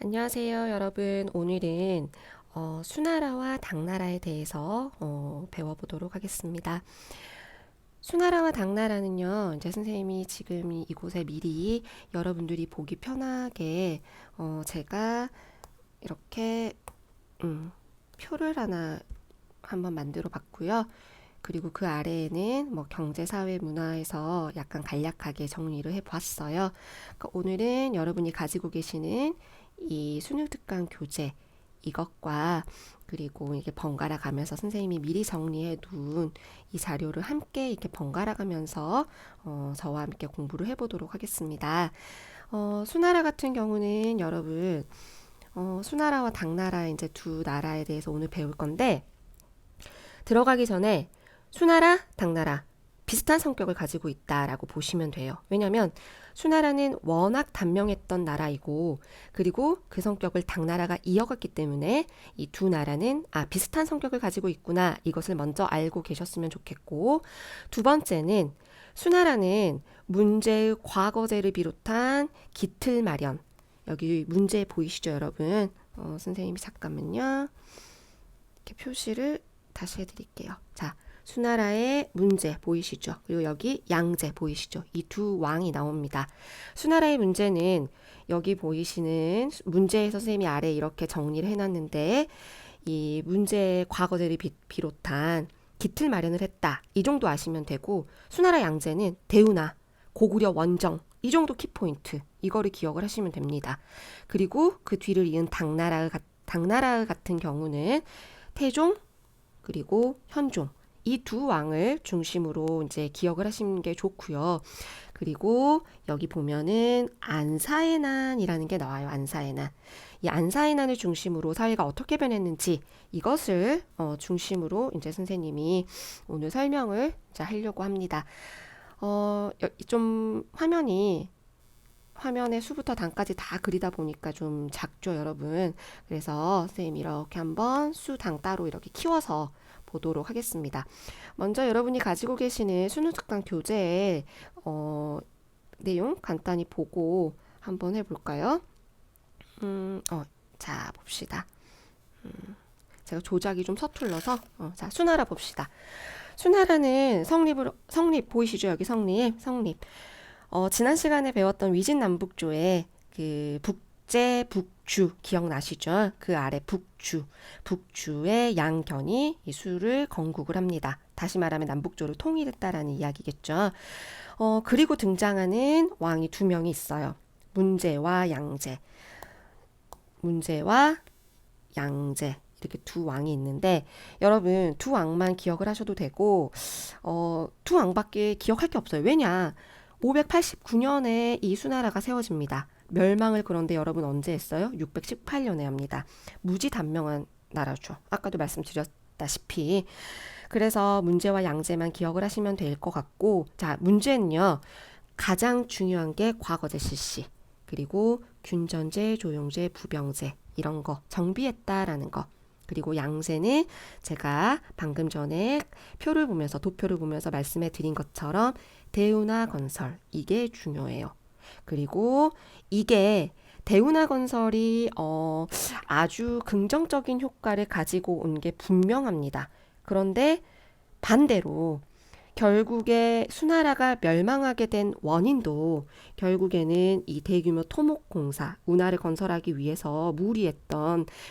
안녕하세요, 여러분. 오늘은 수나라와 당나라에 대해서 배워보도록 하겠습니다. 수나라와 당나라는요, 이제 선생님이 지금 이곳에 미리 여러분들이 보기 편하게 제가 이렇게 표를 하나 한번 만들어 봤고요. 그리고 그 아래에는 뭐 경제, 사회, 문화에서 약간 간략하게 정리를 해 보았어요. 그러니까 오늘은 여러분이 가지고 계시는 이 수능특강 교재 이것과 그리고 이게 번갈아 가면서 선생님이 미리 정리해 둔 이 자료를 함께 이렇게 번갈아 가면서 저와 함께 공부를 해 보도록 하겠습니다. 수나라 같은 경우는 여러분 수나라와 당나라 이제 두 나라에 대해서 오늘 배울 건데 들어가기 전에 수나라, 당나라 비슷한 성격을 가지고 있다라고 보시면 돼요. 왜냐하면 수나라는 워낙 단명했던 나라이고 그리고 그 성격을 당나라가 이어갔기 때문에 이 두 나라는 비슷한 성격을 가지고 있구나 이것을 먼저 알고 계셨으면 좋겠고 두 번째는 수나라는 문제의 과거제를 비롯한 기틀 마련 여기 문제 보이시죠 여러분? 선생님이 잠깐만요. 이렇게 표시를 다시 해드릴게요. 자, 수나라의 문제 보이시죠? 그리고 여기 양제 보이시죠? 이 두 왕이 나옵니다. 수나라의 문제는 여기 보이시는 문제에서 선생님이 아래 이렇게 정리를 해놨는데 이 문제의 과거제를 비롯한 기틀 마련을 했다. 이 정도 아시면 되고 수나라 양제는 대운하, 고구려 원정 이 정도 키포인트 이거를 기억을 하시면 됩니다. 그리고 그 뒤를 이은 당나라 같은 경우는 태종 그리고 현종 이 두 왕을 중심으로 이제 기억을 하시는 게 좋고요. 그리고 여기 보면은 안사의 난이라는 게 나와요. 안사의 난. 이 안사의 난을 중심으로 사회가 어떻게 변했는지 이것을 중심으로 이제 선생님이 오늘 설명을 이제 하려고 합니다. 좀 화면에 수부터 단까지 다 그리다 보니까 좀 작죠, 여러분. 그래서 선생님 이렇게 한번 수, 당 따로 이렇게 키워서 보도록 하겠습니다. 먼저 여러분이 가지고 계시는 수능특강 교재의 내용 간단히 보고 한번 해볼까요? 자, 봅시다. 제가 조작이 좀 서툴러서 자, 수나라 봅시다. 수나라는 성립 보이시죠? 여기 성립. 지난 시간에 배웠던 위진남북조의 그 북제, 북주 기억나시죠? 그 아래 북주의 양견이 이 수를 건국을 합니다. 다시 말하면 남북조를 통일했다라는 이야기겠죠. 그리고 등장하는 왕이 두 명이 있어요. 문제와 양제. 문제와 양제. 이렇게 두 왕이 있는데 여러분 두 왕만 기억을 하셔도 되고 두 왕밖에 기억할 게 없어요. 왜냐? 589년에 이 수나라가 세워집니다. 멸망을 그런데 여러분 언제 했어요? 618년에 합니다. 무지단명한 나라죠. 아까도 말씀드렸다시피. 그래서 문제와 양제만 기억을 하시면 될 것 같고 자 문제는요. 가장 중요한 게 과거제 실시 그리고 균전제, 조용제, 부병제 이런 거 정비했다라는 거 그리고 양세는 제가 방금 전에 도표를 보면서 말씀해 드린 것처럼 대운하 건설 이게 중요해요. 그리고 이게 대운하 건설이 아주 긍정적인 효과를 가지고 온 게 분명합니다. 그런데 반대로 결국에 수나라가 멸망하게 된 원인도 결국에는 이 대규모 토목공사, 운하를 건설하기 위해서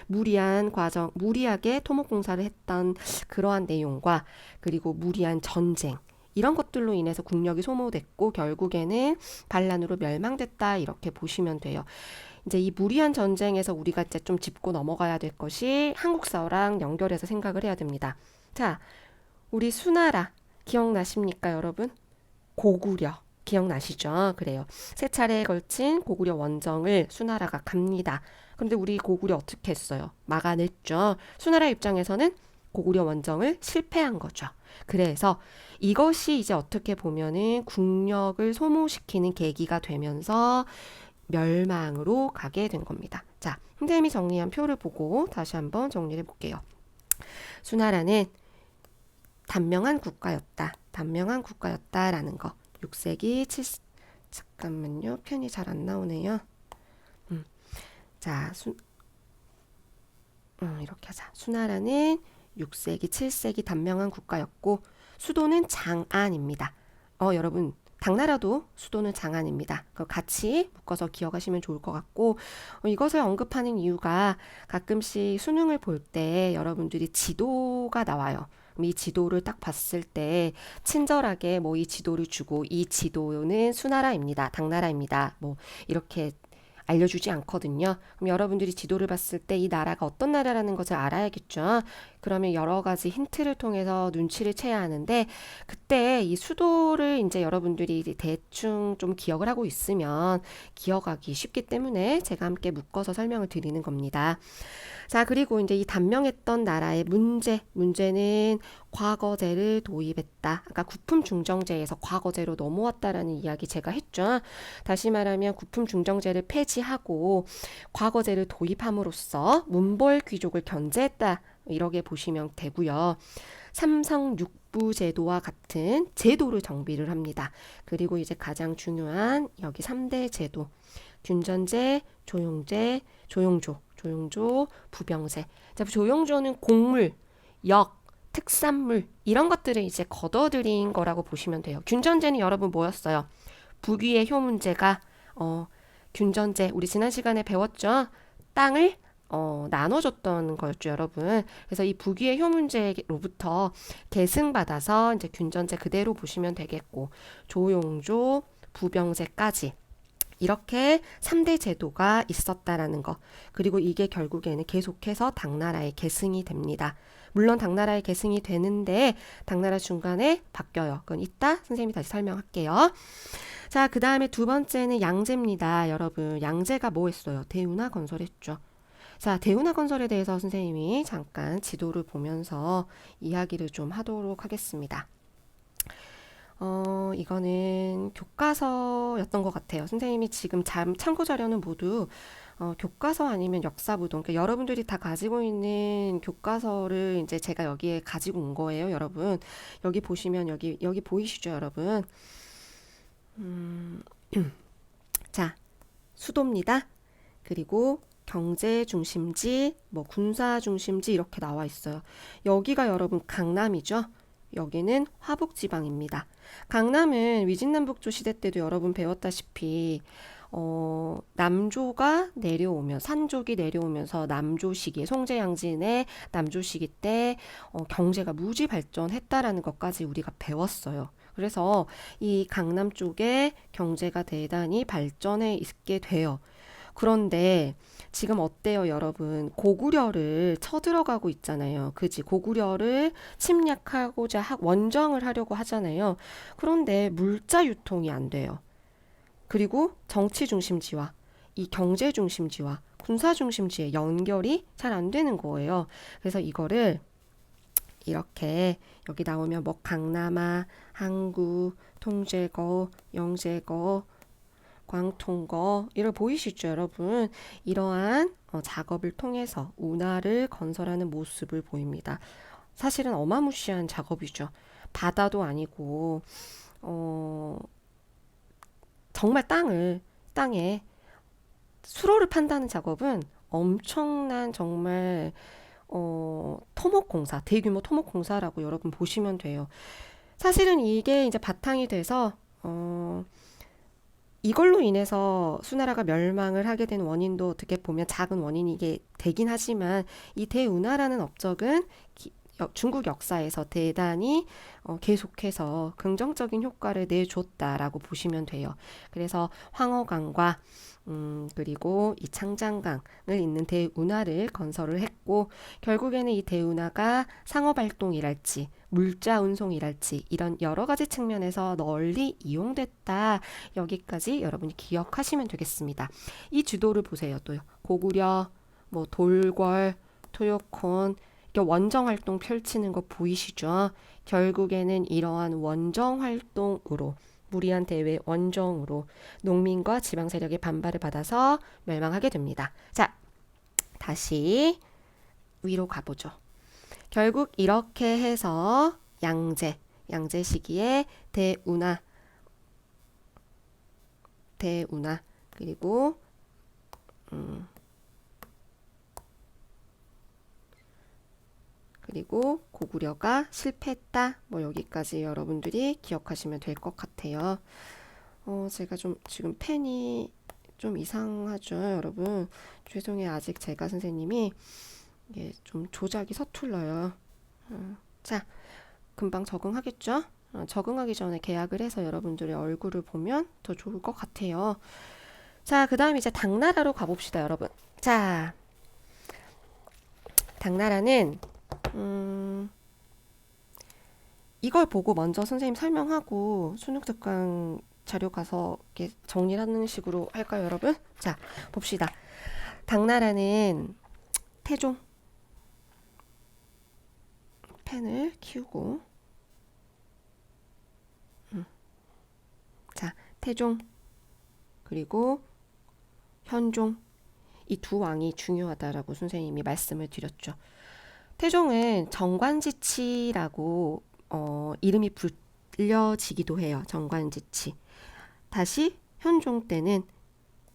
무리하게 토목공사를 했던 그러한 내용과 그리고 무리한 전쟁, 이런 것들로 인해서 국력이 소모됐고 결국에는 반란으로 멸망됐다 이렇게 보시면 돼요. 이제 이 무리한 전쟁에서 우리가 이제 좀 짚고 넘어가야 될 것이 한국사랑 연결해서 생각을 해야 됩니다. 자, 우리 수나라 기억나십니까, 여러분? 고구려. 기억나시죠? 그래요. 세 차례에 걸친 고구려 원정을 수나라가 갑니다. 그런데 우리 고구려 어떻게 했어요? 막아냈죠. 수나라 입장에서는 고구려 원정을 실패한 거죠. 그래서 이것이 이제 어떻게 보면은 국력을 소모시키는 계기가 되면서 멸망으로 가게 된 겁니다. 자, 선생님이 정리한 표를 보고 다시 한번 정리해 볼게요. 수나라는 단명한 국가였다라는 거. 6세기 7 잠깐만요. 편이 잘 안 나오네요. 자, 이렇게 하자. 수나라는 6세기, 7세기 단명한 국가였고 수도는 장안입니다. 여러분 당나라도 수도는 장안입니다. 그거 같이 묶어서 기억하시면 좋을 것 같고 이것을 언급하는 이유가 가끔씩 수능을 볼 때 여러분들이 지도가 나와요. 이 지도를 딱 봤을 때 친절하게 뭐 이 지도를 주고 이 지도는 수나라입니다. 당나라입니다. 뭐 이렇게 알려주지 않거든요. 그럼 여러분들이 지도를 봤을 때 이 나라가 어떤 나라라는 것을 알아야겠죠. 그러면 여러 가지 힌트를 통해서 눈치를 채야 하는데 그때 이 수도를 이제 여러분들이 대충 좀 기억을 하고 있으면 기억하기 쉽기 때문에 제가 함께 묶어서 설명을 드리는 겁니다. 자, 그리고 이제 이 단명했던 나라의 문제는 과거제를 도입했다. 아까 구품중정제에서 과거제로 넘어왔다라는 이야기 제가 했죠. 다시 말하면 구품중정제를 폐지하고 과거제를 도입함으로써 문벌 귀족을 견제했다. 이렇게 보시면 되고요. 삼성육부 제도와 같은 제도를 정비를 합니다. 그리고 이제 가장 중요한 여기 3대 제도. 균전제, 조용조, 부병제. 자, 조용조는 곡물, 역, 특산물 이런 것들을 이제 걷어들인 거라고 보시면 돼요. 균전제는 여러분 뭐였어요? 부귀의 효 문제가 균전제 우리 지난 시간에 배웠죠? 땅을 나눠줬던 거였죠, 여러분. 그래서 이 부귀의 효 문제로부터 계승받아서 이제 균전제 그대로 보시면 되겠고 조용조, 부병제까지 이렇게 3대 제도가 있었다라는 거. 그리고 이게 결국에는 계속해서 당나라의 계승이 됩니다. 물론 당나라의 계승이 되는데 당나라 중간에 바뀌어요. 그건 이따 선생님이 다시 설명할게요. 자, 그 다음에 두 번째는 양제입니다. 여러분, 양제가 뭐 했어요? 대운하 건설했죠. 자, 대운하 건설에 대해서 선생님이 잠깐 지도를 보면서 이야기를 좀 하도록 하겠습니다. 이거는 교과서였던 것 같아요. 선생님이 지금 참고 자료는 모두 교과서 아니면 역사부동. 그러니까 여러분들이 다 가지고 있는 교과서를 이제 제가 여기에 가지고 온 거예요, 여러분. 여기 보시면 여기 보이시죠, 여러분? 자, 수도입니다. 그리고 경제 중심지, 뭐 군사 중심지 이렇게 나와 있어요. 여기가 여러분 강남이죠. 여기는 화북지방입니다. 강남은 위진남북조 시대 때도 여러분 배웠다시피 남조가 내려오면 산족이 내려오면서 남조 시기 송제양진의 남조 시기 때 경제가 무지 발전했다라는 것까지 우리가 배웠어요. 그래서 이 강남 쪽에 경제가 대단히 발전해 있게 돼요. 그런데 지금 어때요, 여러분? 고구려를 쳐들어가고 있잖아요. 그지? 고구려를 침략하고자 원정을 하려고 하잖아요. 그런데 물자 유통이 안 돼요. 그리고 정치 중심지와 이 경제 중심지와 군사 중심지의 연결이 잘 안 되는 거예요. 그래서 이거를 이렇게 여기 나오면 뭐 강남아, 항구, 통제거, 영제거, 광통거 이걸 보이시죠, 여러분? 이러한 작업을 통해서 운하를 건설하는 모습을 보입니다. 사실은 어마무시한 작업이죠. 바다도 아니고 정말 땅에 수로를 판다는 작업은 엄청난 정말 토목공사, 대규모 토목공사라고 여러분 보시면 돼요. 사실은 이게 이제 바탕이 돼서 이걸로 인해서 수나라가 멸망을 하게 된 원인도 어떻게 보면 작은 원인이 이게 되긴 하지만 이 대운하라는 업적은 중국 역사에서 대단히 계속해서 긍정적인 효과를 내줬다라고 보시면 돼요. 그래서 황허강과 그리고 이 창장강을 잇는 대운하를 건설을 했고 결국에는 이 대운하가 상업활동이랄지 물자 운송이랄지 이런 여러 가지 측면에서 널리 이용됐다. 여기까지 여러분이 기억하시면 되겠습니다. 이 지도를 보세요. 또 고구려, 뭐 돌궐, 토요콘 원정 활동 펼치는 거 보이시죠? 결국에는 이러한 원정 활동으로 무리한 대외 원정으로 농민과 지방 세력의 반발을 받아서 멸망하게 됩니다. 자, 다시 위로 가보죠. 결국 이렇게 해서 양제 시기에 대운하 그리고 그리고 고구려가 실패했다. 뭐 여기까지 여러분들이 기억하시면 될 것 같아요. 제가 좀 지금 펜이 좀 이상하죠, 여러분. 죄송해요. 아직 제가 선생님이 이게 좀 조작이 서툴러요. 자, 금방 적응하겠죠? 적응하기 전에 계약을 해서 여러분들의 얼굴을 보면 더 좋을 것 같아요. 자, 그 다음 이제 당나라로 가봅시다, 여러분. 자, 당나라는 이걸 보고 먼저 선생님 설명하고 수능 특강 자료 가서 이렇게 정리하는 식으로 할까요, 여러분? 자, 봅시다. 당나라는 태종, 펜을 키우고, 자, 태종, 그리고 현종, 이 두 왕이 중요하다라고 선생님이 말씀을 드렸죠. 태종은 정관지치라고 이름이 불려지기도 해요. 정관지치. 다시 현종 때는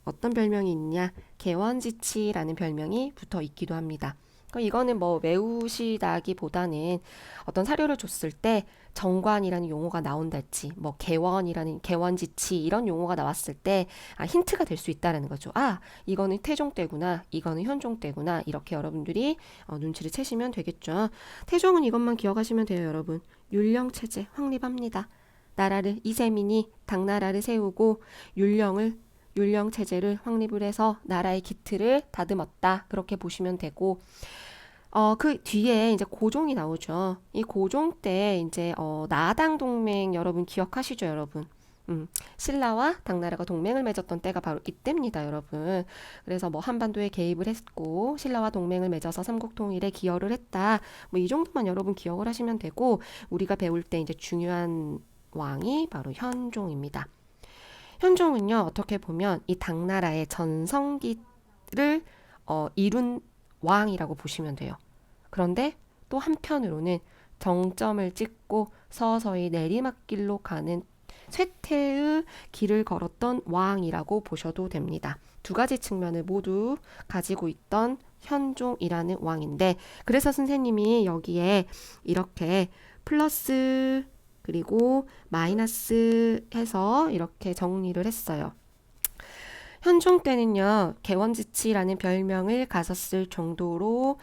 어떤 별명이 있냐? 개원지치라는 별명이 붙어 있기도 합니다. 이거는 뭐 외우시다기보다는 어떤 사료를 줬을 때 정관이라는 용어가 나온달지, 뭐 개원이라는 개원지치 이런 용어가 나왔을 때 힌트가 될 수 있다라는 거죠. 이거는 태종 때구나, 이거는 현종 때구나 이렇게 여러분들이 눈치를 채시면 되겠죠. 태종은 이것만 기억하시면 돼요, 여러분. 율령 체제 확립합니다. 나라를 이세민이 당나라를 세우고 율령 체제를 확립을 해서 나라의 기틀을 다듬었다. 그렇게 보시면 되고, 그 뒤에 이제 고종이 나오죠. 이 고종 때 이제 나당 동맹 여러분 기억하시죠, 여러분? 신라와 당나라가 동맹을 맺었던 때가 바로 이때입니다, 여러분. 그래서 뭐 한반도에 개입을 했고 신라와 동맹을 맺어서 삼국 통일에 기여를 했다. 뭐 이 정도만 여러분 기억을 하시면 되고, 우리가 배울 때 이제 중요한 왕이 바로 현종입니다. 현종은요, 어떻게 보면 이 당나라의 전성기를 이룬 왕이라고 보시면 돼요. 그런데 또 한편으로는 정점을 찍고 서서히 내리막길로 가는 쇠퇴의 길을 걸었던 왕이라고 보셔도 됩니다. 두 가지 측면을 모두 가지고 있던 현종이라는 왕인데, 그래서 선생님이 여기에 이렇게 플러스 그리고 마이너스 해서 이렇게 정리를 했어요. 현종 때는요, 개원지치라는 별명을 가졌을 정도로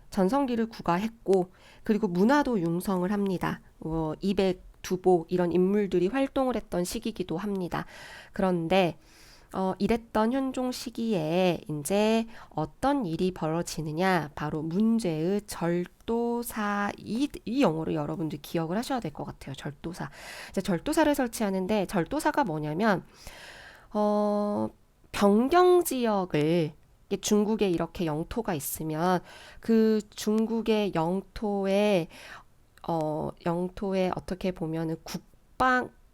전성기를 구가했고, 그리고 문화도 융성을 합니다. 이백, 두복 이런 인물들이 활동을 했던 시기이기도 합니다. 그런데 이랬던 현종 시기에 이제 어떤 일이 벌어지느냐, 바로 문제의 절도사, 이 용어를 여러분들 기억을 하셔야 될 것 같아요. 절도사. 이제 절도사를 설치하는데, 절도사가 뭐냐면 변경 지역을, 중국에 이렇게 영토가 있으면 그 중국의 영토에 어떻게 보면은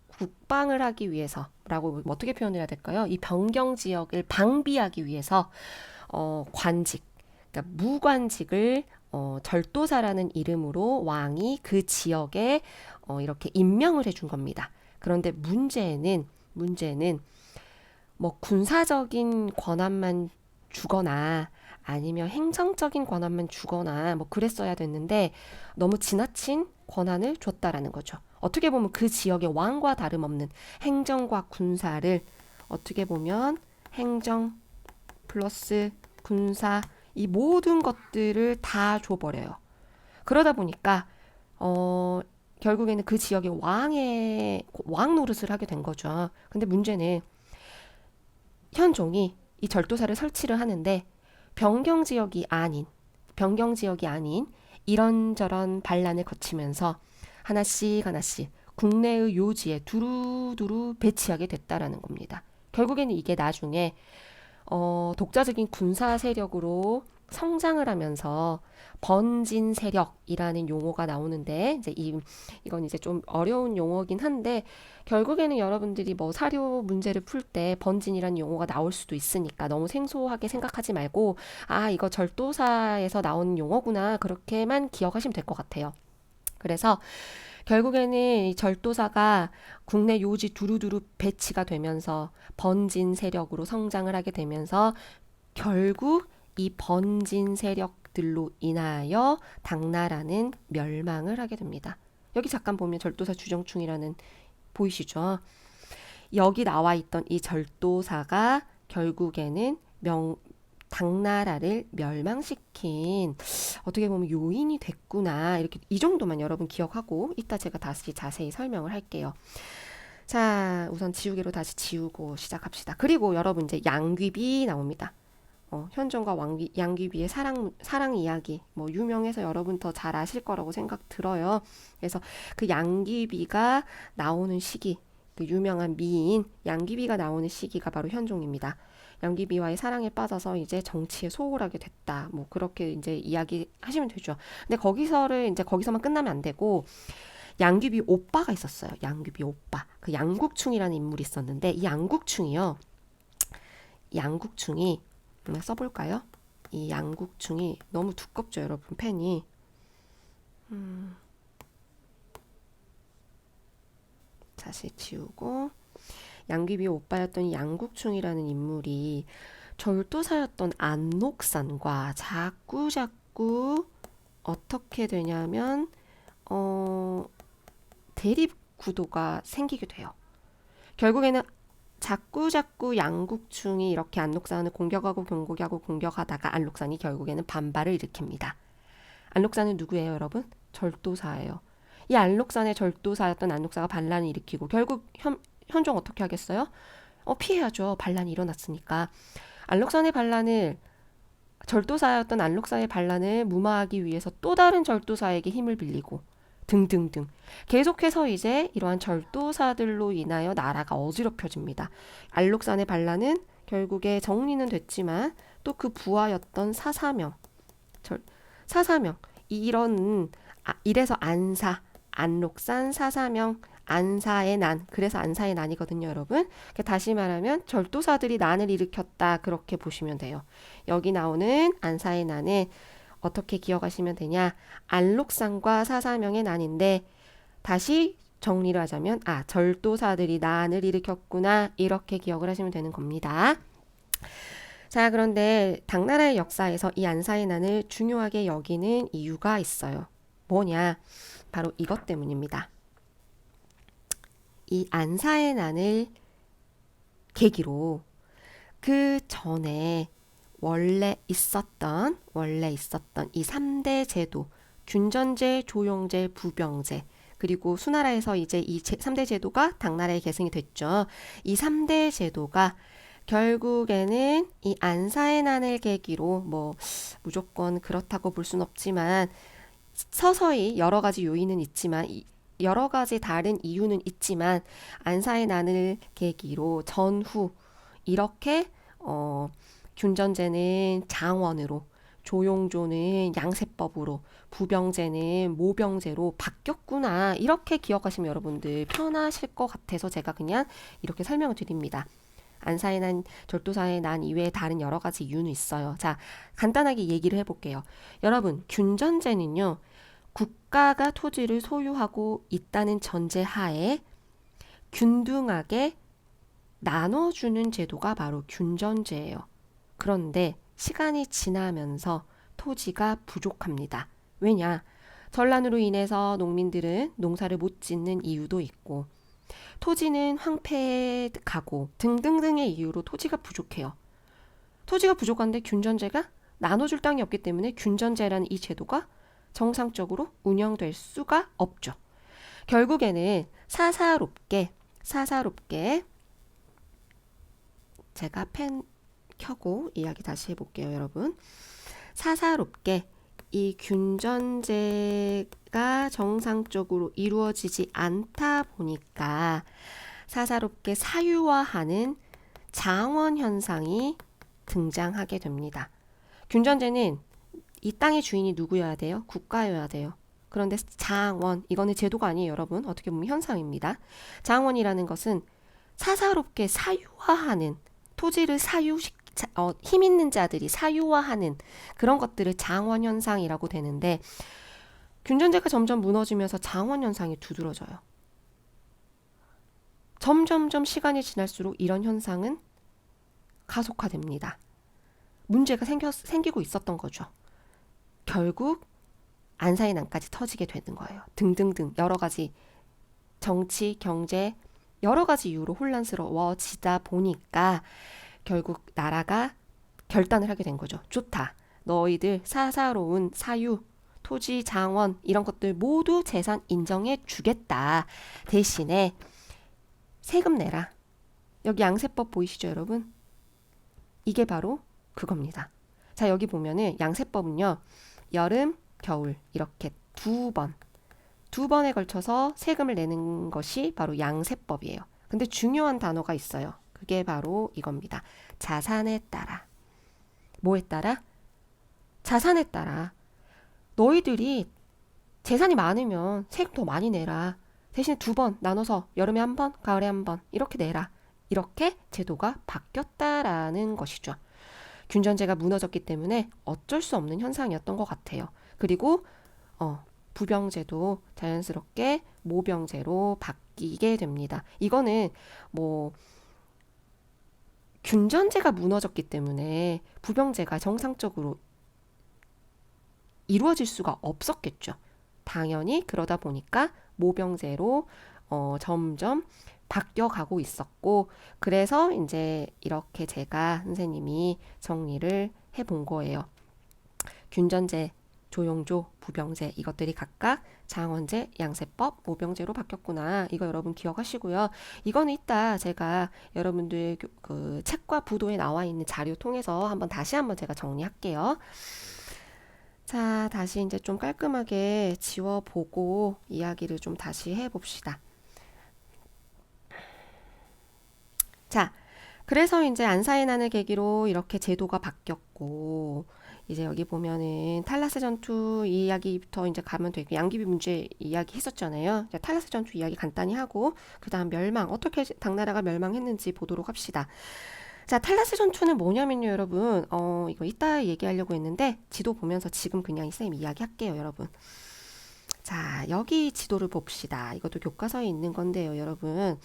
국방을 하기 위해서라고 어떻게 표현해야 될까요? 이 변경 지역을 방비하기 위해서 관직, 그러니까 무관직을 절도사라는 이름으로 왕이 그 지역에 이렇게 임명을 해준 겁니다. 그런데 문제는 뭐 군사적인 권한만 주거나 아니면 행정적인 권한만 주거나 뭐 그랬어야 됐는데, 너무 지나친 권한을 줬다라는 거죠. 어떻게 보면 그 지역의 왕과 다름없는 행정과 군사를, 어떻게 보면 행정 플러스 군사, 이 모든 것들을 다 줘버려요. 그러다 보니까 결국에는 그 지역의 왕 노릇을 하게 된 거죠. 근데 문제는 현종이 이 절도사를 설치를 하는데 변경 지역이 아닌 이런저런 반란을 거치면서 하나씩 국내의 요지에 두루두루 배치하게 됐다라는 겁니다. 결국에는 이게 나중에 독자적인 군사 세력으로 성장을 하면서 번진 세력이라는 용어가 나오는데, 이제 이건 이제 좀 어려운 용어긴 한데, 결국에는 여러분들이 뭐 사료 문제를 풀 때 번진이라는 용어가 나올 수도 있으니까 너무 생소하게 생각하지 말고, 이거 절도사에서 나온 용어구나, 그렇게만 기억하시면 될 것 같아요. 그래서 결국에는 이 절도사가 국내 요지 두루두루 배치가 되면서 번진 세력으로 성장을 하게 되면서, 결국 이 번진 세력들의 이들로 인하여 당나라는 멸망을 하게 됩니다. 여기 잠깐 보면 절도사 주정충이라는 보이시죠? 여기 나와 있던 이 절도사가 결국에는 당나라를 멸망시킨 어떻게 보면 요인이 됐구나. 이렇게 이 정도만 여러분 기억하고 이따 제가 다시 자세히 설명을 할게요. 자, 우선 지우개로 다시 지우고 시작합시다. 그리고 여러분 이제 양귀비 나옵니다. 현종과 양귀비의 사랑 이야기 뭐 유명해서 여러분 더 잘 아실 거라고 생각 들어요. 그래서 그 양귀비가 나오는 시기, 그 유명한 미인 양귀비가 나오는 시기가 바로 현종입니다. 양귀비와의 사랑에 빠져서 이제 정치에 소홀하게 됐다. 뭐 그렇게 이제 이야기하시면 되죠. 근데 거기서만 끝나면 안 되고 양귀비 오빠가 있었어요. 양귀비 오빠. 그 양국충이라는 인물이 있었는데 이 양국충이 한번 써볼까요? 이 양국충이 너무 두껍죠, 여러분 펜이. 다시 지우고 양귀비 오빠였던 이 양국충이라는 인물이 절도사였던 안록산과 자꾸 어떻게 되냐면 대립 구도가 생기게 돼요. 결국에는 자꾸 양국충이 이렇게 안록산을 공격하다가 안록산이 결국에는 반발을 일으킵니다. 안록산은 누구예요, 여러분? 절도사예요. 이 안록산의 절도사였던 안록사가 반란을 일으키고 결국 현종 어떻게 하겠어요? 피해야죠. 반란이 일어났으니까. 절도사였던 안록사의 반란을 무마하기 위해서 또 다른 절도사에게 힘을 빌리고 등등등. 계속해서 이제 이러한 절도사들로 인하여 나라가 어지럽혀집니다. 안록산의 반란은 결국에 정리는 됐지만 또 그 부하였던 사사명, 이래서 안록산, 사사명, 안사의 난. 그래서 안사의 난이거든요, 여러분. 다시 말하면 절도사들이 난을 일으켰다. 그렇게 보시면 돼요. 여기 나오는 안사의 난은 어떻게 기억하시면 되냐? 안록산과 사사명의 난인데 다시 정리를 하자면 절도사들이 난을 일으켰구나. 이렇게 기억을 하시면 되는 겁니다. 자, 그런데 당나라의 역사에서 이 안사의 난을 중요하게 여기는 이유가 있어요. 뭐냐? 바로 이것 때문입니다. 이 안사의 난을 계기로 그 전에 원래 있었던 이 3대 제도, 균전제, 조용제, 부병제, 그리고 수나라에서 이제 이 3대 제도가 당나라에 계승이 됐죠. 이 3대 제도가 결국에는 이 안사의 난을 계기로 뭐 무조건 그렇다고 볼 순 없지만 서서히 여러 가지 요인은 있지만 여러 가지 다른 이유는 있지만 안사의 난을 계기로 전후 이렇게 균전제는 장원으로, 조용조는 양세법으로, 부병제는 모병제로 바뀌었구나. 이렇게 기억하시면 여러분들 편하실 것 같아서 제가 그냥 이렇게 설명을 드립니다. 안사의 난, 절도사의 난 이외에 다른 여러 가지 이유는 있어요. 자, 간단하게 얘기를 해볼게요. 여러분, 균전제는요, 국가가 토지를 소유하고 있다는 전제하에 균등하게 나눠주는 제도가 바로 균전제예요. 그런데 시간이 지나면서 토지가 부족합니다. 왜냐? 전란으로 인해서 농민들은 농사를 못 짓는 이유도 있고 토지는 황폐해 가고 등등등의 이유로 토지가 부족해요. 토지가 부족한데 균전제가 나눠줄 땅이 없기 때문에 균전제라는 이 제도가 정상적으로 운영될 수가 없죠. 결국에는 사사롭게 제가 펜 켜고 이야기 다시 해볼게요, 여러분. 사사롭게 이 균전제가 정상적으로 이루어지지 않다 보니까 사사롭게 사유화하는 장원 현상이 등장하게 됩니다. 균전제는 이 땅의 주인이 누구여야 돼요? 국가여야 돼요. 그런데 장원, 이거는 제도가 아니에요, 여러분. 어떻게 보면 현상입니다. 장원이라는 것은 사사롭게 사유화하는 토지를 힘 있는 자들이 사유화하는 그런 것들을 장원 현상이라고 되는데 균전제가 점점 무너지면서 장원 현상이 두드러져요. 점점점 시간이 지날수록 이런 현상은 가속화됩니다. 문제가 생기고 있었던 거죠. 결국 안사의 난까지 터지게 되는 거예요. 등등등 여러 가지 정치, 경제 여러 가지 이유로 혼란스러워지다 보니까 결국 나라가 결단을 하게 된 거죠. 좋다. 너희들 사사로운 사유, 토지, 장원 이런 것들 모두 재산 인정해 주겠다. 대신에 세금 내라. 여기 양세법 보이시죠, 여러분? 이게 바로 그겁니다. 자, 여기 보면은 양세법은요. 여름, 겨울 이렇게 두 번에 걸쳐서 세금을 내는 것이 바로 양세법이에요. 근데 중요한 단어가 있어요. 그게 바로 이겁니다. 자산에 따라. 뭐에 따라? 자산에 따라. 너희들이 재산이 많으면 세금 더 많이 내라. 대신 두 번 나눠서 여름에 한 번, 가을에 한 번 이렇게 내라. 이렇게 제도가 바뀌었다라는 것이죠. 균전제가 무너졌기 때문에 어쩔 수 없는 현상이었던 것 같아요. 그리고 부병제도 자연스럽게 모병제로 바뀌게 됩니다. 이거는 뭐 균전제가 무너졌기 때문에 부병제가 정상적으로 이루어질 수가 없었겠죠. 당연히 그러다 보니까 모병제로 점점 바뀌어가고 있었고 그래서 이제 이렇게 제가 선생님이 정리를 해본 거예요. 균전제, 조용조, 부병제 이것들이 각각 장원제, 양세법, 모병제로 바뀌었구나. 이거 여러분 기억하시고요. 이거는 이따 제가 여러분들 그 책과 부도에 나와 있는 자료 통해서 다시 한번 제가 정리할게요. 자, 다시 이제 좀 깔끔하게 지워보고 이야기를 좀 다시 해봅시다. 자, 그래서 이제 안사의 난을 계기로 이렇게 제도가 바뀌었고 이제 여기 보면은 탈라스 전투 이야기부터 이제 가면 되고 양귀비 문제 이야기 했었잖아요. 이제 탈라스 전투 이야기 간단히 하고 그 다음 멸망 어떻게 당나라가 멸망했는지 보도록 합시다. 자, 탈라스 전투는 뭐냐면요, 여러분. 이거 이따 얘기하려고 했는데 지도 보면서 지금 그냥 쌤 이야기 할게요, 여러분. 자, 여기 지도를 봅시다. 이것도 교과서에 있는 건데요, 여러분.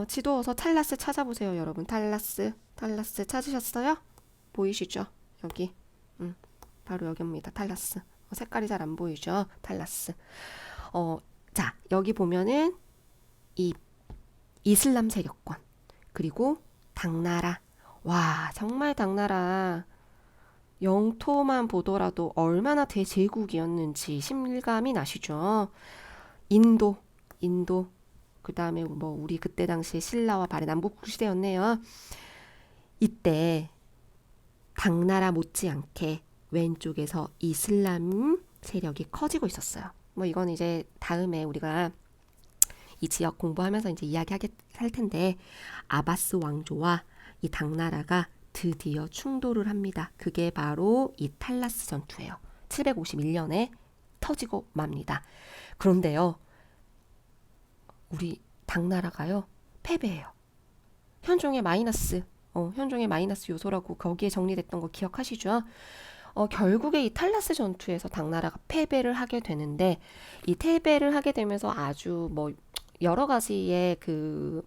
지도 어서 탈라스 찾아보세요, 여러분. 탈라스 찾으셨어요? 보이시죠? 여기. 바로 여기입니다. 탈라스. 색깔이 잘 안 보이죠? 탈라스. 자, 여기 보면은 이 이슬람 세력권 그리고 당나라. 와, 정말 당나라 영토만 보더라도 얼마나 대제국이었는지 실감이 나시죠? 인도. 그 다음에 뭐 우리 그때 당시에 신라와 발해 남북 시대였네요. 이때 당나라 못지않게 왼쪽에서 이슬람 세력이 커지고 있었어요. 뭐 이건 이제 다음에 우리가 이 지역 공부하면서 이제 이야기하게 할 텐데 아바스 왕조와 이 당나라가 드디어 충돌을 합니다. 그게 바로 이 탈라스 전투예요. 751년에 터지고 맙니다. 그런데요, 우리 당나라가요 패배해요. 현종의 마이너스 요소라고 거기에 정리됐던 거 기억하시죠? 결국에 이 탈라스 전투에서 당나라가 패배를 하게 되는데 이 패배를 하게 되면서 아주 뭐 여러 가지의 그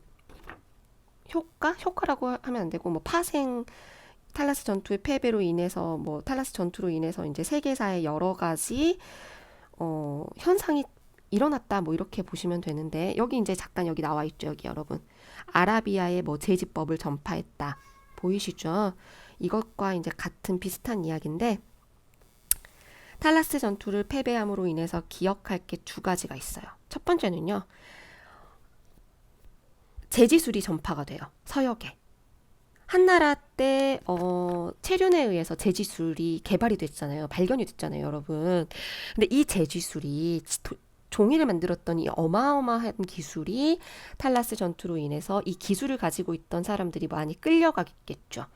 효과라고 하면 안 되고 뭐 파생 탈라스 전투의 패배로 인해서 뭐 탈라스 전투로 인해서 이제 세계사의 여러 가지 현상이 일어났다 뭐 이렇게 보시면 되는데 여기 이제 잠깐 여기 나와 있죠. 여기 여러분 아라비아의 뭐 제지법을 전파했다 보이시죠? 이것과 이제 같은 비슷한 이야기인데 탈라스 전투를 패배함으로 인해서 기억할 게 두 가지가 있어요. 첫 번째는요. 제지술이 전파가 돼요. 서역에. 한나라 때 체륜에 의해서 제지술이 개발이 됐잖아요. 발견이 됐잖아요, 여러분. 근데 이 제지술이 종이를 만들었던 이 어마어마한 기술이 탈라스 전투로 인해서 이 기술을 가지고 있던 사람들이 많이 끌려가겠죠.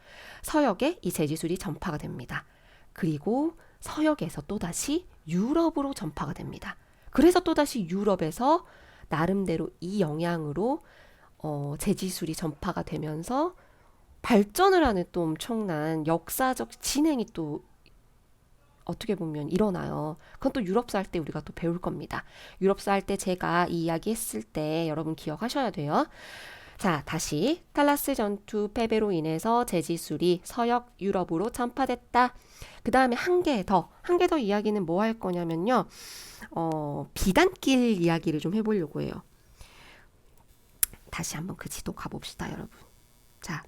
서역에 이 제지술이 전파가 됩니다. 그리고 서역에서 또다시 유럽으로 전파가 됩니다. 그래서 또다시 유럽에서 나름대로 이 영향으로 제지술이 전파가 되면서 발전을 하는 또 엄청난 역사적 진행이 또 어떻게 보면 일어나요. 그건 또 유럽사 할 때 우리가 또 배울 겁니다. 유럽사 할 때 제가 이 이야기 했을 때 여러분 기억하셔야 돼요. 자, 다시 탈라스 전투 패배로 인해서 제지술이 서역 유럽으로 전파됐다. 그 다음에 한 개 더 이야기는 뭐 할 거냐면요. 비단길 이야기를 좀 해보려고 해요. 다시 한번 그 지도 가봅시다, 여러분. 자,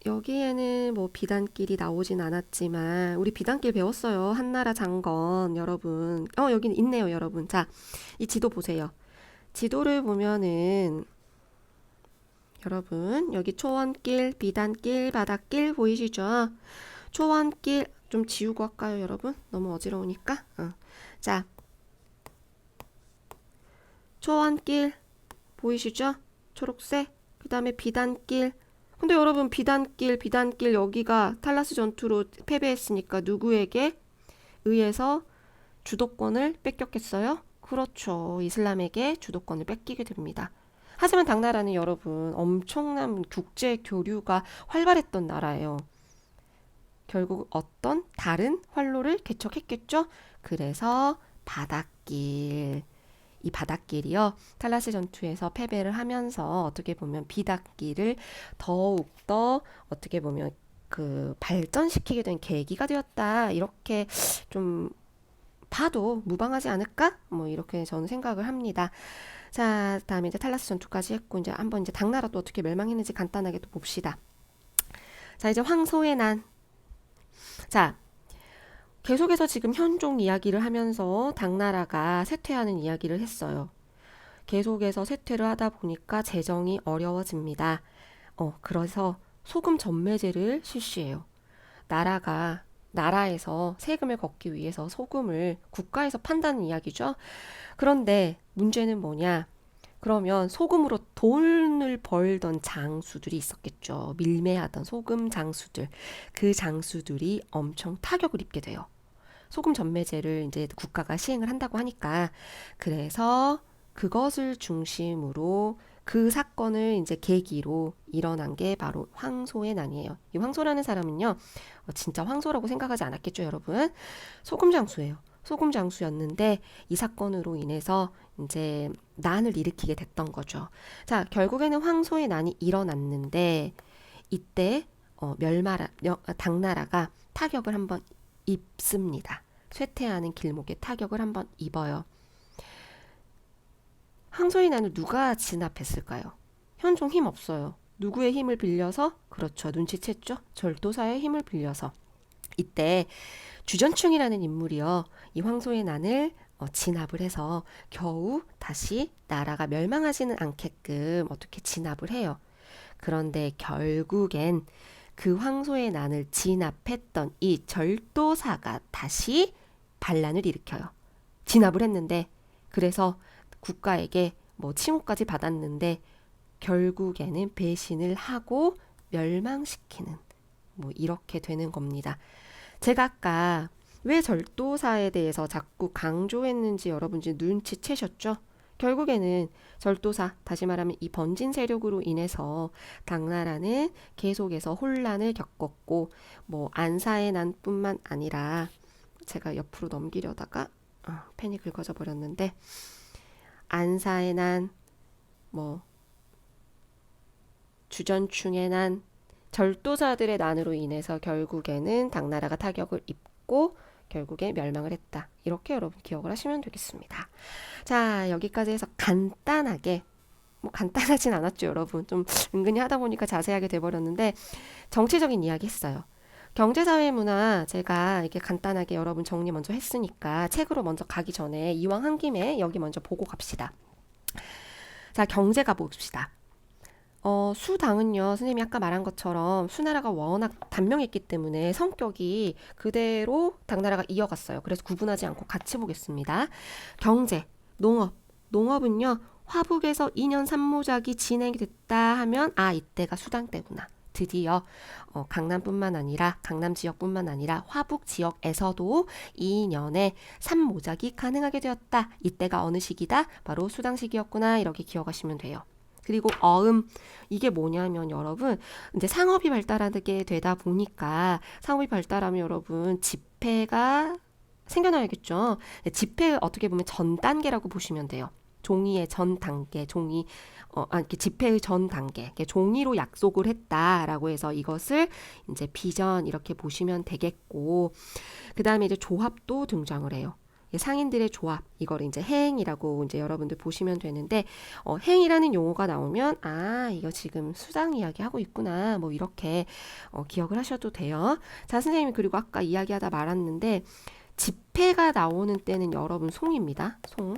여기에는 뭐 비단길이 나오진 않았지만 우리 비단길 배웠어요. 한나라 장건 여러분. 여기는 있네요, 여러분. 자, 이 지도 보세요. 지도를 보면은 여러분 여기 초원길, 비단길, 바닷길 보이시죠? 초원길 좀 지우고 할까요, 여러분? 너무 어지러우니까. 자, 초원길 보이시죠? 초록색. 그 다음에 비단길. 근데 여러분 비단길 여기가 탈라스 전투로 패배했으니까 누구에게 의해서 주도권을 뺏겼겠어요? 그렇죠. 이슬람에게 주도권을 뺏기게 됩니다. 하지만 당나라는 여러분 엄청난 국제 교류가 활발했던 나라예요. 결국 어떤 다른 활로를 개척했겠죠? 그래서 바닷길. 이 바닷길이요. 탈라스 전투에서 패배를 하면서 어떻게 보면 비닷길을 더욱더 어떻게 보면 그 발전시키게 된 계기가 되었다. 이렇게 좀 봐도 무방하지 않을까? 뭐 이렇게 저는 생각을 합니다. 자, 다음에 이제 탈라스 전투까지 했고 이제 한번 이제 당나라 또 어떻게 멸망했는지 간단하게 또 봅시다. 자, 이제 황소의 난. 자, 계속해서 지금 현종 이야기를 하면서 당나라가 쇠퇴하는 이야기를 했어요. 계속해서 쇠퇴를 하다 보니까 재정이 어려워집니다. 그래서 소금 전매제를 실시해요. 나라에서 세금을 걷기 위해서 소금을 국가에서 판다는 이야기죠. 그런데 문제는 뭐냐? 그러면 소금으로 돈을 벌던 장수들이 있었겠죠. 밀매하던 소금 장수들. 그 장수들이 엄청 타격을 입게 돼요. 소금 전매제를 이제 국가가 시행을 한다고 하니까. 그래서 그것을 중심으로 그 사건을 이제 계기로 일어난 게 바로 황소의 난이에요. 이 황소라는 사람은요, 진짜 황소라고 생각하지 않았겠죠, 여러분? 소금 장수예요. 소금 장수였는데 이 사건으로 인해서 이제 난을 일으키게 됐던 거죠. 자, 결국에는 황소의 난이 일어났는데 이때 당나라가 타격을 한번 입습니다. 쇠퇴하는 길목에 타격을 한번 입어요. 황소의 난을 누가 진압했을까요? 현종 힘 없어요. 누구의 힘을 빌려서? 그렇죠. 눈치챘죠? 절도사의 힘을 빌려서. 이때 주전충이라는 인물이요. 이 황소의 난을 진압을 해서 겨우 다시 나라가 멸망하지는 않게끔 어떻게 진압을 해요. 그런데 결국엔 그 황소의 난을 진압했던 이 절도사가 다시 반란을 일으켜요. 진압을 했는데 그래서 국가에게 뭐 칭호까지 받았는데 결국에는 배신을 하고 멸망시키는 뭐 이렇게 되는 겁니다. 제가 아까 왜 절도사에 대해서 자꾸 강조했는지 여러분 이제 눈치채셨죠? 결국에는 절도사, 다시 말하면 이 번진 세력으로 인해서 당나라는 계속해서 혼란을 겪었고 뭐 안사의 난뿐만 아니라 제가 옆으로 넘기려다가 펜이 긁어져 버렸는데 안사의 난, 뭐 주전충의 난, 절도사들의 난으로 인해서 결국에는 당나라가 타격을 입고 결국에 멸망을 했다. 이렇게 여러분 기억을 하시면 되겠습니다. 자, 여기까지 해서 간단하게 뭐 간단하진 않았죠, 여러분. 좀 은근히 하다 보니까 자세하게 돼버렸는데 정치적인 이야기 했어요. 경제사회 문화 제가 이렇게 간단하게 여러분 정리 먼저 했으니까 책으로 먼저 가기 전에 이왕 한 김에 여기 먼저 보고 갑시다. 자, 경제 가봅시다. 수당은요, 선생님이 아까 말한 것처럼 수나라가 워낙 단명했기 때문에 성격이 그대로 당나라가 이어갔어요. 그래서 구분하지 않고 같이 보겠습니다. 경제, 농업은요, 화북에서 2년 산모작이 진행이 됐다 하면 이때가 수당 때구나. 드디어 강남 지역뿐만 아니라 화북 지역에서도 2년에 산모작이 가능하게 되었다. 이때가 어느 시기다? 바로 수당 시기였구나. 이렇게 기억하시면 돼요. 그리고 이게 뭐냐면 여러분 이제 상업이 발달하게 되다 보니까 상업이 발달하면 여러분 지폐가 생겨나야겠죠. 지폐 어떻게 보면 전 단계라고 보시면 돼요. 종이의 전 단계, 이렇게 집회의 전 단계, 이렇게 종이로 약속을 했다라고 해서 이것을 이제 비전 이렇게 보시면 되겠고, 그 다음에 이제 조합도 등장을 해요. 상인들의 조합, 이걸 이제 행이라고 이제 여러분들 보시면 되는데, 행이라는 용어가 나오면, 아, 이거 지금 수당 이야기 하고 있구나. 뭐 이렇게 기억을 하셔도 돼요. 자, 선생님이 그리고 아까 이야기하다 말았는데, 집회가 나오는 때는 여러분 송입니다. 송.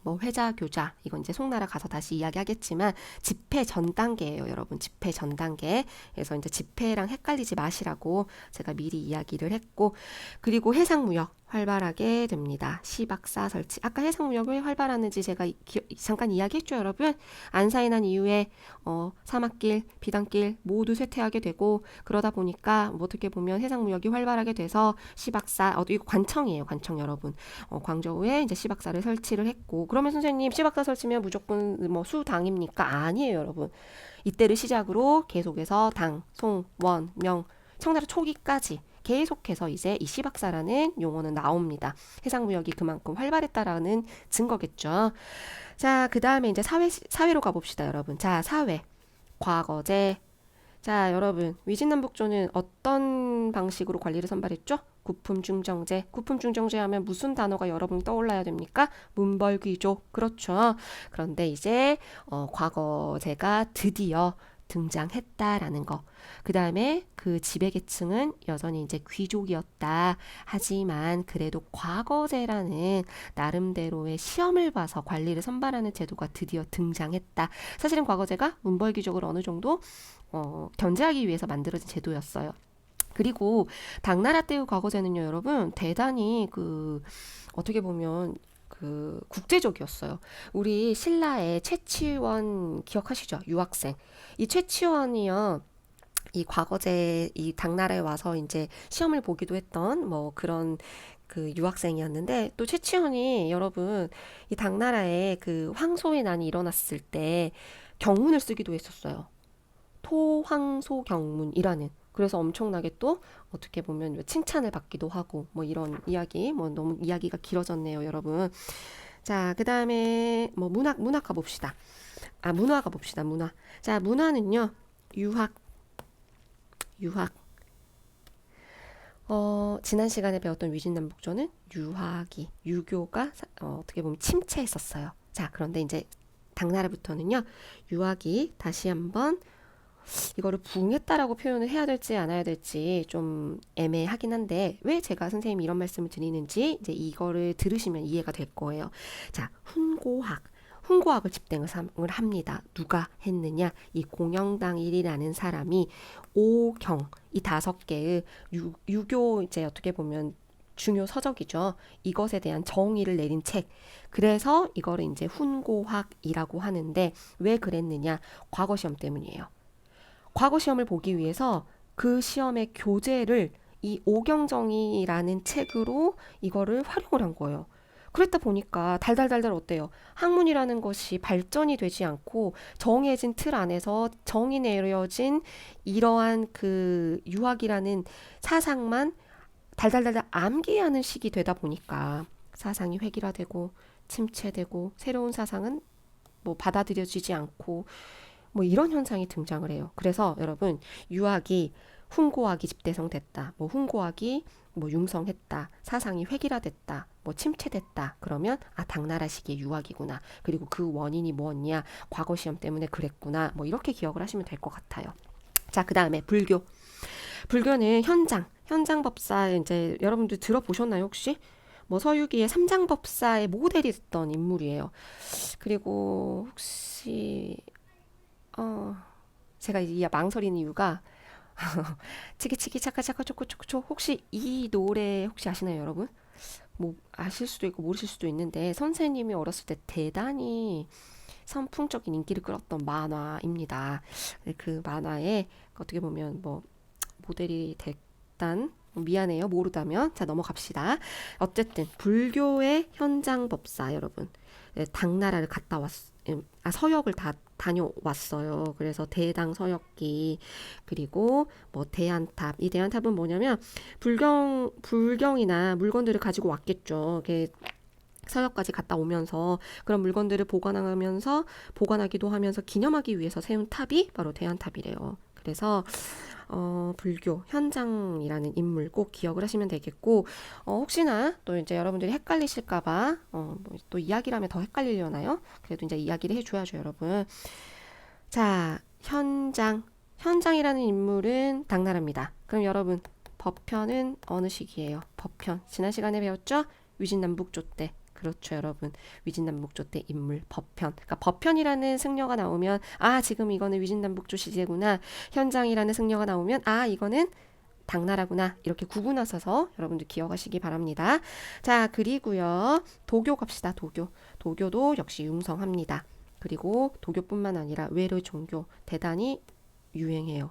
뭐 회자, 교자 이건 이제 송나라 가서 다시 이야기하겠지만 집회 전 단계예요, 여러분. 집회 전 단계. 그래서 이제 집회랑 헷갈리지 마시라고 제가 미리 이야기를 했고, 그리고 해상무역 활발하게 됩니다. 시박사 설치. 아까 해상무역이 왜 활발했는지 제가 잠깐 이야기했죠, 여러분. 안사에 난 이후에 사막길, 비단길 모두 쇠퇴하게 되고, 그러다 보니까 뭐 어떻게 보면 해상무역이 활발하게 돼서 시박사, 이거 관청이에요, 관청 여러분. 광저우에 이제 시박사를 설치를 했고, 그러면 선생님 시박사 설치면 무조건 뭐 수당입니까? 아니에요, 여러분. 이때를 시작으로 계속해서 당, 송, 원, 명, 청나라 초기까지 계속해서 이제 이 시박사라는 용어는 나옵니다. 해상무역이 그만큼 활발했다라는 증거겠죠. 자, 그 다음에 이제 사회로 가봅시다, 여러분. 자, 사회, 과거제. 자, 여러분, 위진남북조는 어떤 방식으로 관리를 선발했죠? 구품중정제. 구품중정제 하면 무슨 단어가 여러분 떠올라야 됩니까? 문벌귀족. 그렇죠. 그런데 이제 과거제가 드디어 등장했다라는 거. 그 다음에 그 지배계층은 여전히 이제 귀족이었다. 하지만 그래도 과거제라는 나름대로의 시험을 봐서 관리를 선발하는 제도가 드디어 등장했다. 사실은 과거제가 문벌귀족을 어느 정도 견제하기 위해서 만들어진 제도였어요. 그리고 당나라 때의 과거제는요, 여러분, 대단히 어떻게 보면 국제적이었어요. 우리 신라의 최치원 기억하시죠? 유학생. 이 최치원이요, 이 과거제 이 당나라에 와서 이제 시험을 보기도 했던 뭐 그런 유학생이었는데, 또 최치원이 여러분 이 당나라에 황소의 난이 일어났을 때 경문을 쓰기도 했었어요. 토황소 경문이라는. 그래서 엄청나게 또 어떻게 보면 칭찬을 받기도 하고 뭐 이런 이야기, 뭐 너무 이야기가 길어졌네요, 여러분. 자, 그 다음에 뭐 문화 가봅시다. 문화 가봅시다, 문화. 자, 문화는요, 유학. 지난 시간에 배웠던 위진남북조는 유교가 어떻게 보면 침체했었어요. 자, 그런데 이제 당나라부터는요, 유학이 다시 한번 이거를 부흥했다라고 표현을 해야 될지 안 해야 될지 좀 애매하긴 한데, 왜 제가 선생님이 이런 말씀을 드리는지 이제 이거를 들으시면 이해가 될 거예요. 자, 훈고학을 집행을 합니다. 누가 했느냐? 이 공영당일이라는 사람이 오경, 이 5개의 유교 이제 어떻게 보면 중요 서적이죠. 이것에 대한 정의를 내린 책. 그래서 이거를 이제 훈고학이라고 하는데, 왜 그랬느냐? 과거 시험 때문이에요. 과거 시험을 보기 위해서 그 시험의 교재를 이 오경정이라는 책으로 이거를 활용을 한 거예요. 그랬다 보니까 달달달달 어때요? 학문이라는 것이 발전이 되지 않고 정해진 틀 안에서 정의 내려진 이러한 유학이라는 사상만 달달달달 암기하는 식이 되다 보니까 사상이 획일화되고 침체되고 새로운 사상은 뭐 받아들여지지 않고 뭐 이런 현상이 등장을 해요. 그래서 여러분, 유학이 훈고학이 집대성됐다, 뭐 훈고학이 뭐 융성했다, 사상이 획일화됐다, 뭐 침체됐다, 그러면 당나라식의 유학이구나. 그리고 그 원인이 뭐냐? 과거 시험 때문에 그랬구나. 뭐 이렇게 기억을 하시면 될 것 같아요. 자, 그 다음에 불교. 불교는 현장법사 이제 여러분들 들어보셨나요, 혹시? 뭐 서유기의 삼장법사의 모델이 됐던 인물이에요. 그리고 혹시 제가 이 망설이는 이유가 치키치키 차카차카 초코초코초, 혹시 이 노래 혹시 아시나요, 여러분? 뭐 아실 수도 있고 모르실 수도 있는데, 선생님이 어렸을 때 대단히 선풍적인 인기를 끌었던 만화입니다. 그 만화에 어떻게 보면 뭐 모델이 됐단, 미안해요, 모르다면. 자, 넘어갑시다. 어쨌든 불교의 현장법사, 여러분, 당나라를 갔다 서역을 다 다녀왔어요. 그래서 대당 서역기, 그리고 뭐 대안탑. 이 대안탑은 뭐냐면 불경이나 물건들을 가지고 왔겠죠. 서역까지 갔다 오면서 그런 물건들을 보관하기도 하면서 기념하기 위해서 세운 탑이 바로 대안탑이래요. 그래서 불교 현장이라는 인물 꼭 기억을 하시면 되겠고, 혹시나 또 이제 여러분들이 헷갈리실까봐 뭐또 이야기를 하면 더 헷갈리려나요? 그래도 이제 이야기를 해줘야죠, 여러분. 자, 현장이라는 인물은 당나라입니다. 그럼 여러분, 법편은 어느 시기예요? 법편. 지난 시간에 배웠죠? 위진남북조 때. 그렇죠, 여러분. 위진남북조 때 인물, 법편. 그러니까 법편이라는 승려가 나오면, 아, 지금 이거는 위진남북조 시제구나. 현장이라는 승려가 나오면, 아, 이거는 당나라구나. 이렇게 구분하셔서 여러분들 기억하시기 바랍니다. 자, 그리고요. 도교 갑시다, 도교. 도교도 역시 융성합니다. 그리고 도교뿐만 아니라 외래 종교 대단히 유행해요.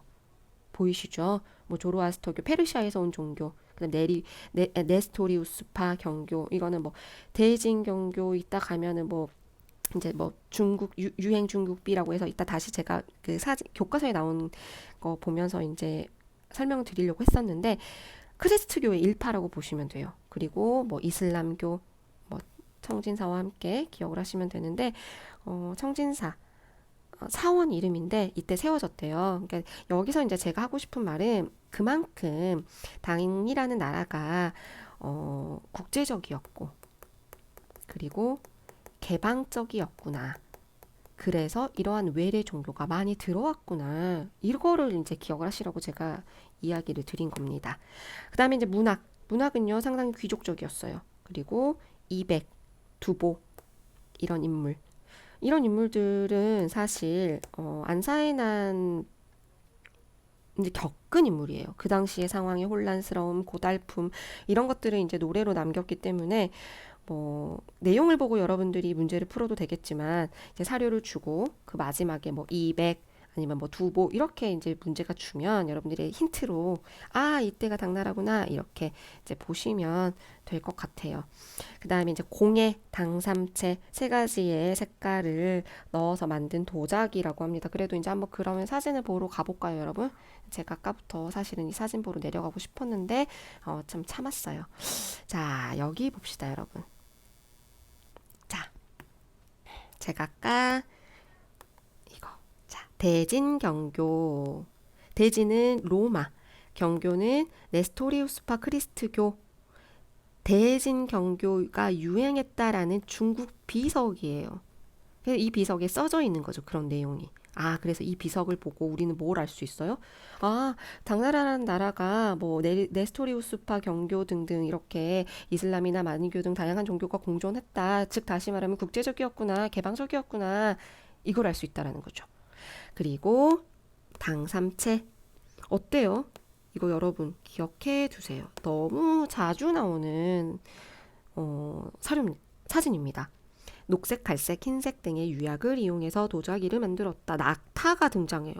보이시죠? 뭐 조로아스터교, 페르시아에서 온 종교, 그다음 네스토리우스파 경교, 이거는 뭐 대진 경교, 이따 가면은 뭐 이제 뭐 중국 유행 중국비라고 해서 이따 다시 제가 그 사진 교과서에 나온 거 보면서 이제 설명을 드리려고 했었는데, 크리스트교의 일파라고 보시면 돼요. 그리고 뭐 이슬람교, 뭐 청진사와 함께 기억을 하시면 되는데, 청진사 사원 이름인데 이때 세워졌대요. 그러니까 여기서 이제 제가 하고 싶은 말은 그만큼 당이라는 나라가 국제적이었고 그리고 개방적이었구나. 그래서 이러한 외래 종교가 많이 들어왔구나. 이거를 이제 기억을 하시라고 제가 이야기를 드린 겁니다. 그 다음에 이제 문학은요 상당히 귀족적이었어요. 그리고 이백, 두보 이런 인물들은 사실 안사의 난 이제 겪은 인물이에요. 그 당시의 상황의 혼란스러움, 고달픔 이런 것들을 이제 노래로 남겼기 때문에 뭐 내용을 보고 여러분들이 문제를 풀어도 되겠지만 이제 사료를 주고 그 마지막에 뭐 200 아니면 뭐 두보 이렇게 이제 문제가 주면 여러분들이 힌트로 아 이때가 당나라구나 이렇게 이제 보시면 될 것 같아요. 그 다음에 이제 공예, 당삼채 세 가지의 색깔을 넣어서 만든 도자기라고 합니다. 그래도 이제 한번 그러면 사진을 보러 가볼까요, 여러분? 제가 아까부터 사실은 이 사진 보러 내려가고 싶었는데 참 참았어요. 자, 여기 봅시다, 여러분. 자, 제가 아까 이거 자 대진경교 대진은 로마 경교는 네스토리우스파 크리스트교 대진경교가 유행했다라는 중국 비석이에요. 그래서 이 비석에 써져 있는 거죠. 그런 내용이. 아, 그래서 이 비석을 보고 우리는 뭘 알 수 있어요? 아, 당나라라는 나라가 뭐 네스토리우스파 경교 등등 이렇게 이슬람이나 만이교 등 다양한 종교가 공존했다. 즉 다시 말하면 국제적이었구나, 개방적이었구나. 이걸 알 수 있다라는 거죠. 그리고 당삼채 어때요? 이거 여러분 기억해 두세요. 너무 자주 나오는 사진입니다. 녹색, 갈색, 흰색 등의 유약을 이용해서 도자기를 만들었다. 낙타가 등장해요.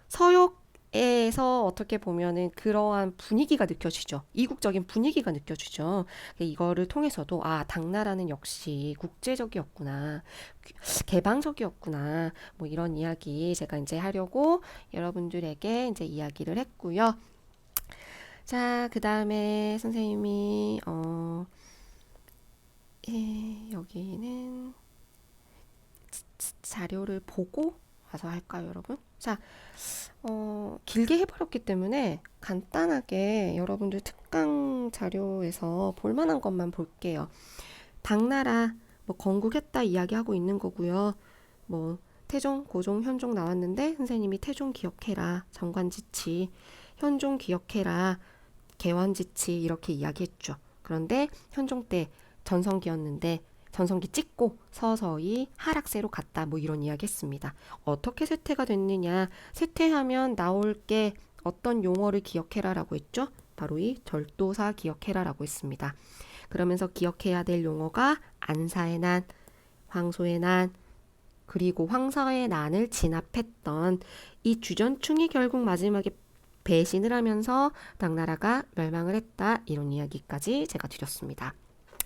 서역에서 어떻게 보면은 그러한 분위기가 느껴지죠. 이국적인 분위기가 느껴지죠. 이거를 통해서도 아, 당나라는 역시 국제적이었구나. 개방적이었구나. 뭐 이런 이야기 제가 이제 하려고 여러분들에게 이제 이야기를 했고요. 자, 그 다음에 선생님이 여기는 자료를 보고 와서 할까요, 여러분? 자, 길게 해버렸기 때문에 간단하게 여러분들 특강 자료에서 볼만한 것만 볼게요. 당나라, 뭐 건국했다 이야기하고 있는 거고요. 뭐 태종, 고종, 현종 나왔는데 선생님이 태종 기억해라, 정관지치, 현종 기억해라, 개원지치 이렇게 이야기했죠. 그런데 현종 때 전성기였는데 전성기 찍고 서서히 하락세로 갔다 뭐 이런 이야기 했습니다. 어떻게 쇠퇴가 됐느냐, 쇠퇴하면 나올 게 어떤 용어를 기억해라 라고 했죠. 바로 이 절도사 기억해라 라고 했습니다. 그러면서 기억해야 될 용어가 안사의 난, 황소의 난, 그리고 황사의 난을 진압했던 이 주전충이 결국 마지막에 배신을 하면서 당나라가 멸망을 했다 이런 이야기까지 제가 드렸습니다.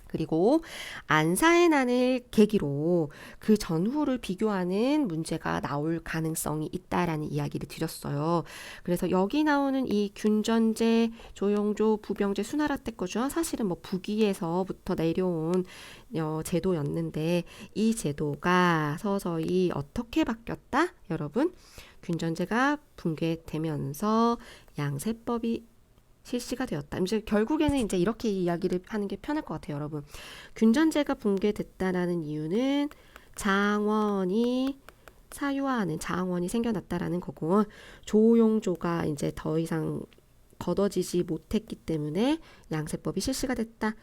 그리고 안사의 난을 계기로 그 전후를 비교하는 문제가 나올 가능성이 있다라는 이야기를 드렸어요. 그래서 여기 나오는 이 균전제, 조용조, 부병제, 수나라 때 거죠. 사실은 뭐 북위에서부터 내려온 제도였는데 이 제도가 서서히 어떻게 바뀌었다? 여러분, 균전제가 붕괴되면서 양세법이 실시가 되었다. 이제 결국에는 이제 이렇게 이야기를 하는 게 편할 것 같아요, 여러분. 균전제가 붕괴됐다라는 이유는 장원이 사유화하는 장원이 생겨났다라는 거고, 조용조가 이제 더 이상 걷어지지 못했기 때문에 양세법이 실시가 됐다.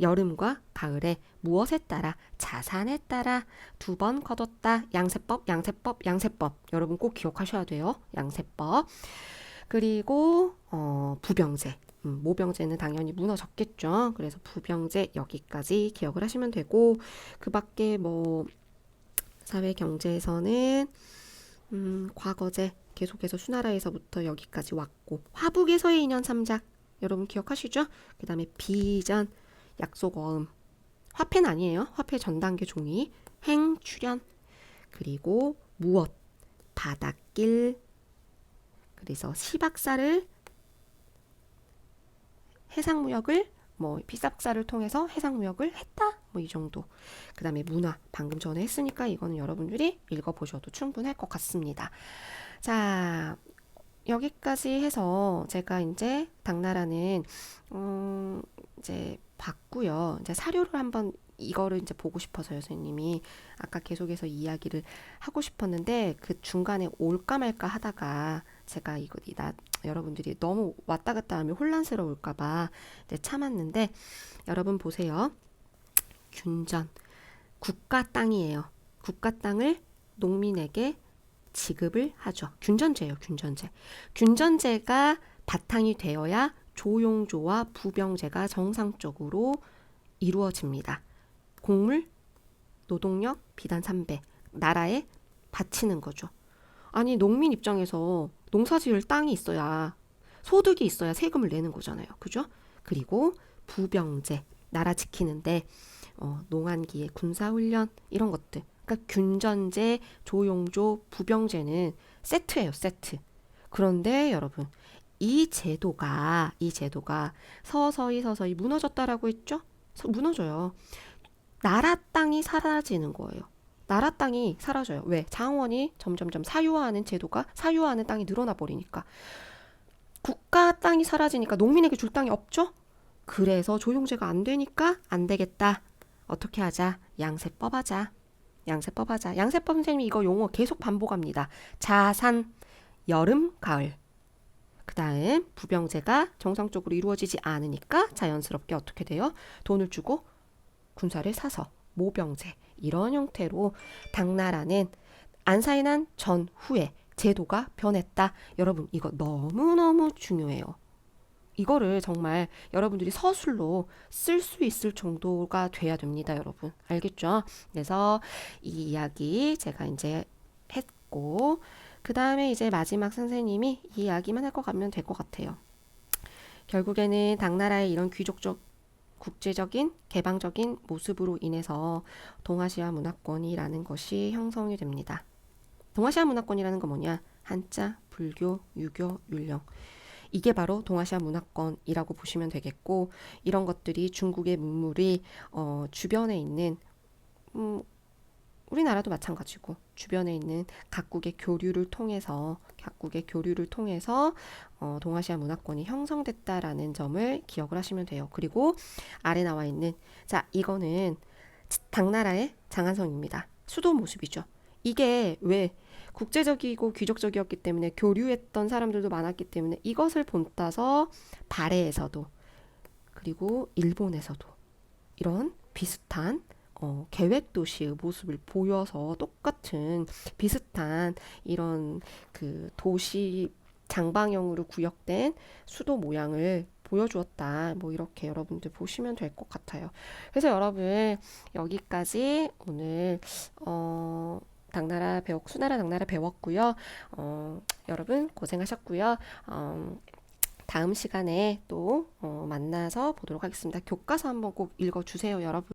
여름과 가을에 무엇에 따라? 자산에 따라 두 번 거뒀다. 양세법, 양세법, 양세법. 여러분 꼭 기억하셔야 돼요. 양세법. 그리고 부병제. 모병제는 당연히 무너졌겠죠. 그래서 부병제 여기까지 기억을 하시면 되고, 그 밖에 뭐 사회 경제에서는 과거제 계속해서 수나라에서부터 여기까지 왔고, 화북에서의 인연 삼작 여러분 기억하시죠? 그 다음에 비전, 약속어음, 화폐는 아니에요. 화폐 전 단계 종이, 행, 출현, 그리고 무엇, 바닷길, 그래서 시박사를 해상무역을 뭐 비sab사를 통해서 해상무역을 했다 뭐 이 정도. 그 다음에 문화 방금 전에 했으니까 이거는 여러분들이 읽어보셔도 충분할 것 같습니다. 자, 여기까지 해서 제가 이제 당나라는 이제 봤고요. 이제 사료를 한번 이거를 이제 보고 싶어서요, 선생님이 아까 계속해서 이야기를 하고 싶었는데 그 중간에 올까 말까 하다가 제가 여러분들이 너무 왔다 갔다 하면 혼란스러울까봐 참았는데 여러분 보세요. 균전 국가 땅이에요. 국가 땅을 농민에게 지급을 하죠. 균전제예요, 균전제. 균전제가 바탕이 되어야 조용조와 부병제가 정상적으로 이루어집니다. 곡물, 노동력, 비단 3배. 나라에 바치는 거죠. 아니, 농민 입장에서 농사 지을 땅이 있어야, 소득이 있어야 세금을 내는 거잖아요. 그죠? 그리고 부병제, 나라 지키는데 농한기에 군사훈련 이런 것들. 그러니까 균전제, 조용조, 부병제는 세트예요, 세트. 그런데 여러분, 이 제도가 서서히 무너졌다라고 했죠? 무너져요. 나라 땅이 사라지는 거예요. 나라 땅이 사라져요. 왜? 장원이 점점점 사유화하는 땅이 늘어나 버리니까. 국가 땅이 사라지니까 농민에게 줄 땅이 없죠? 그래서 조용제가 안 되니까 안 되겠다. 어떻게 하자? 양세법 하자. 양세법 하자. 양세법 선생님이 이거 용어 계속 반복합니다. 자산, 여름, 가을. 그 다음 부병제가 정상적으로 이루어지지 않으니까 자연스럽게 어떻게 돼요? 돈을 주고 군사를 사서 모병제 이런 형태로 당나라는 안사의 난 전후에 제도가 변했다. 여러분 이거 너무너무 중요해요. 이거를 정말 여러분들이 서술로 쓸 수 있을 정도가 돼야 됩니다, 여러분. 알겠죠? 그래서 이 이야기 제가 이제 했고, 그 다음에 이제 마지막 선생님이 이 이야기만 할 거 가면 될 것 같아요. 결국에는 당나라의 이런 귀족적 국제적인 개방적인 모습으로 인해서 동아시아 문화권이라는 것이 형성이 됩니다. 동아시아 문화권이라는 건 뭐냐? 한자, 불교, 유교, 율령. 이게 바로 동아시아 문화권이라고 보시면 되겠고, 이런 것들이 중국의 문물이 주변에 있는 우리나라도 마찬가지고 주변에 있는 각국의 교류를 통해서 동아시아 문화권이 형성됐다라는 점을 기억을 하시면 돼요. 그리고 아래 나와 있는 이거는 당나라의 장안성입니다. 수도 모습이죠. 이게 왜 국제적이고 귀족적이었기 때문에 교류했던 사람들도 많았기 때문에 이것을 본따서 발해에서도 그리고 일본에서도 이런 비슷한 계획 도시의 모습을 보여서 똑같은 비슷한 이런 그 도시 장방형으로 구역된 수도 모양을 보여주었다. 뭐 이렇게 여러분들 보시면 될 것 같아요. 그래서 여러분 여기까지 오늘 수나라 당나라 배웠고요. 여러분 고생하셨고요. 다음 시간에 또 만나서 보도록 하겠습니다. 교과서 한번 꼭 읽어주세요, 여러분.